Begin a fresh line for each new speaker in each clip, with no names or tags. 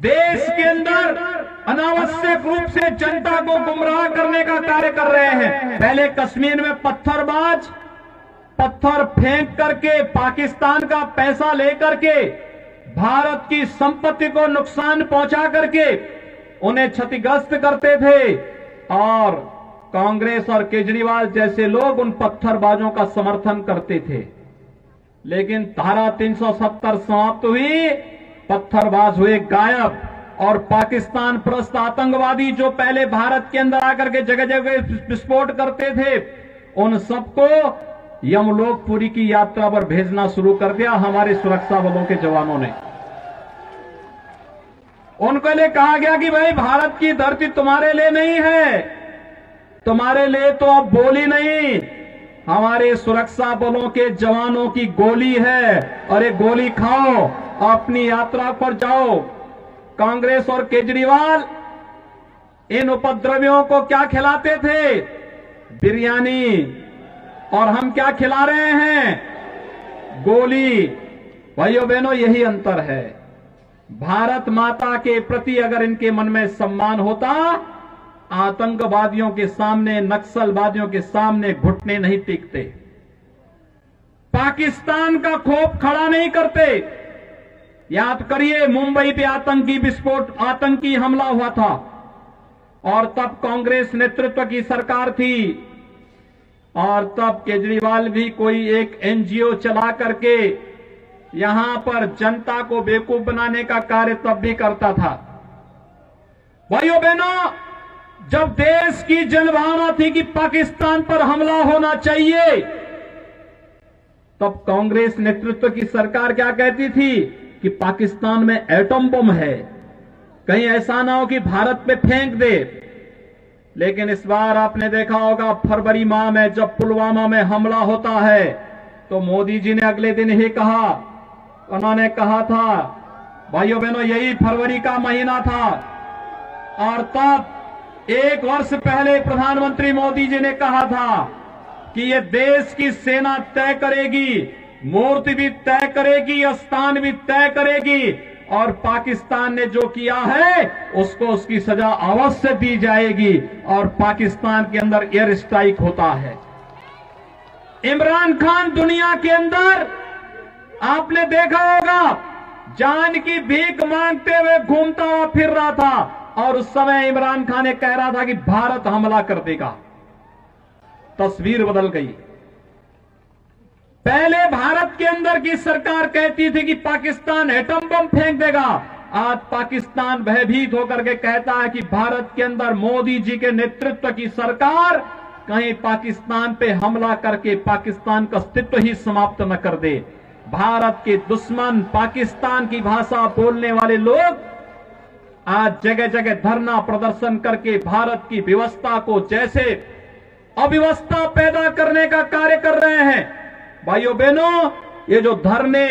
देश के अंदर अनावश्यक रूप से जनता को गुमराह करने का कार्य कर रहे हैं। पहले कश्मीर में पत्थर फेंक करके पाकिस्तान का पैसा लेकर के भारत की संपत्ति को नुकसान पहुंचा करके उन्हें क्षतिग्रस्त करते थे और कांग्रेस और केजरीवाल जैसे लोग उन पत्थरबाजों का समर्थन करते थे। लेकिन धारा 370 समाप्त हुई, पत्थरबाज हुए गायब और पाकिस्तान परस्त आतंकवादी जो पहले भारत के अंदर आकर के जगह जगह विस्फोट करते थे, उन सबको यमलोकपुरी की यात्रा पर भेजना शुरू कर दिया हमारे सुरक्षा बलों के जवानों ने। उनको लिए कहा गया कि भाई भारत की धरती तुम्हारे लिए नहीं है, तुम्हारे लिए तो अब बोली नहीं, हमारे सुरक्षा बलों के जवानों की गोली है और ये गोली खाओ, अपनी यात्रा पर जाओ। कांग्रेस और केजरीवाल इन उपद्रवियों को क्या खिलाते थे? बिरयानी। और हम क्या खिला रहे हैं? गोली। भाइयों बहनों, यही अंतर है। भारत माता के प्रति अगर इनके मन में सम्मान होता, आतंकवादियों के सामने, नक्सलवादियों के सामने घुटने नहीं टेकते, पाकिस्तान का खौफ खड़ा नहीं करते। याद करिए, मुंबई पे आतंकी विस्फोट, आतंकी हमला हुआ था और तब कांग्रेस नेतृत्व की सरकार थी और तब केजरीवाल भी कोई एक एनजीओ चला करके यहां पर जनता को बेवकूफ बनाने का कार्य तब भी करता था। भाइयों बहनों, जब देश की जनभावना थी कि पाकिस्तान पर हमला होना चाहिए, तब कांग्रेस नेतृत्व की सरकार क्या कहती थी कि पाकिस्तान में एटम बम है, कहीं ऐसा ना हो कि भारत पे फेंक दे। लेकिन इस बार आपने देखा होगा, फरवरी माह में जब पुलवामा में हमला होता है तो मोदी जी ने अगले दिन ही कहा, उन्होंने कहा था, भाइयों बहनों, यही फरवरी का महीना था और तब 1 वर्ष पहले प्रधानमंत्री मोदी जी ने कहा था कि ये देश की सेना तय करेगी, मूर्ति भी तय करेगी, स्थान भी तय करेगी और पाकिस्तान ने जो किया है उसको उसकी सजा अवश्य दी जाएगी और पाकिस्तान के अंदर एयर स्ट्राइक होता है। इमरान खान दुनिया के अंदर आपने देखा होगा, जान की भीख मांगते हुए घूमता हुआ फिर रहा था और उस समय इमरान खान ने कह रहा था कि भारत हमला कर देगा। तस्वीर बदल गई। पहले भारत के अंदर की सरकार कहती थी कि पाकिस्तान एटम बम फेंक देगा, आज पाकिस्तान भयभीत होकर के कहता है कि भारत के अंदर मोदी जी के नेतृत्व की सरकार कहीं पाकिस्तान पे हमला करके पाकिस्तान का अस्तित्व ही समाप्त न कर दे। भारत के दुश्मन, पाकिस्तान की भाषा बोलने वाले लोग आज जगह जगह धरना प्रदर्शन करके भारत की व्यवस्था को जैसे अव्यवस्था पैदा करने का कार्य कर रहे हैं। भाइयों बहनों, ये जो धरने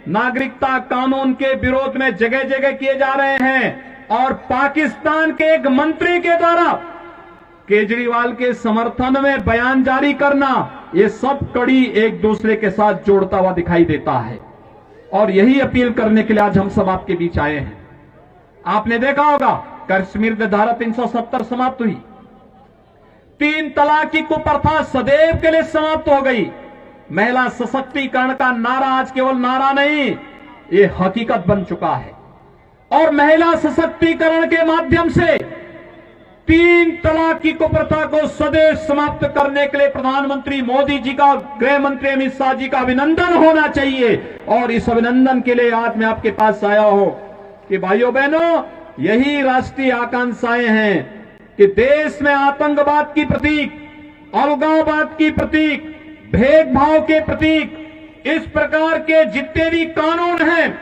नागरिकता कानून के विरोध में जगह जगह किए जा रहे हैं और पाकिस्तान के एक मंत्री के द्वारा केजरीवाल के समर्थन में बयान जारी करना, ये सब कड़ी एक दूसरे के साथ जोड़ता हुआ दिखाई देता है और यही अपील करने के लिए आज हम सब आपके बीच आए हैं। आपने देखा होगा, कश्मीर में धारा 370 समाप्त हुई, 3 तलाक की कुप्रथा सदैव के लिए समाप्त हो गई। महिला सशक्तिकरण का नारा आज केवल नारा नहीं, ये हकीकत बन चुका है और महिला सशक्तिकरण के माध्यम से 3 तलाक की कुप्रथा को सदैव समाप्त करने के लिए प्रधानमंत्री मोदी जी का, गृह मंत्री अमित शाह जी का अभिनंदन होना चाहिए। और इस अभिनंदन के लिए आज मैं आपके पास आया हूं कि भाइयों बहनों, यही राष्ट्रीय आकांक्षाएं हैं कि देश में आतंकवाद की प्रतीक, अलगाववाद की प्रतीक, भेदभाव के प्रतीक, इस प्रकार के जितने भी कानून हैं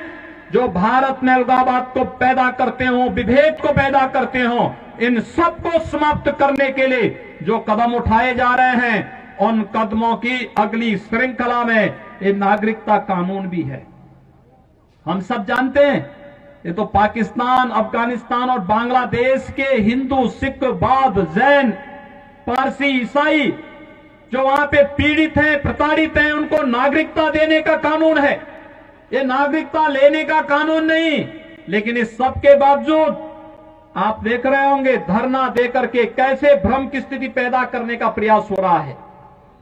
जो भारत में अलगाववाद को पैदा करते हो, विभेद को पैदा करते हो, इन सबको समाप्त करने के लिए जो कदम उठाए जा रहे हैं, उन कदमों की अगली श्रृंखला में ये नागरिकता कानून भी है। हम सब जानते हैं, ये तो पाकिस्तान, अफगानिस्तान और बांग्लादेश के हिंदू, सिख, बौद्ध, जैन, पारसी, ईसाई जो वहां पे पीड़ित हैं, प्रताड़ित हैं, उनको नागरिकता देने का कानून है। ये नागरिकता लेने का कानून नहीं, लेकिन इस सब के बावजूद आप देख रहे होंगे धरना देकर के कैसे भ्रम की स्थिति पैदा करने का प्रयास हो रहा है।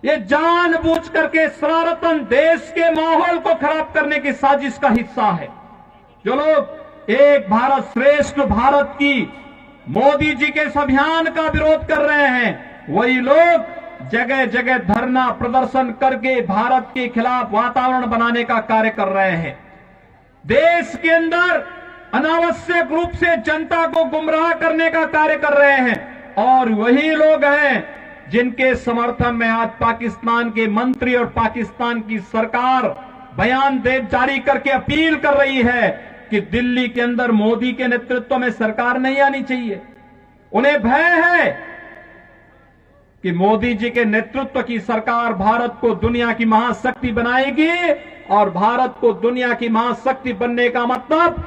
ये जानबूझ करके शरारतन देश के माहौल को खराब करने की साजिश का हिस्सा है। जो लोग एक भारत श्रेष्ठ भारत की मोदी जी के इस अभियान का विरोध कर रहे हैं, वही लोग जगह जगह धरना प्रदर्शन करके भारत के खिलाफ वातावरण बनाने का कार्य कर रहे हैं। देश के अंदर अनावश्यक रूप से जनता को गुमराह करने का कार्य कर रहे हैं और वही लोग हैं जिनके समर्थन में आज पाकिस्तान के मंत्री और पाकिस्तान की सरकार बयान जारी करके अपील कर रही है कि दिल्ली के अंदर मोदी के नेतृत्व में सरकार नहीं आनी चाहिए। उन्हें भय है कि मोदी जी के नेतृत्व की सरकार भारत को दुनिया की महाशक्ति बनाएगी और भारत को दुनिया की महाशक्ति बनने का मतलब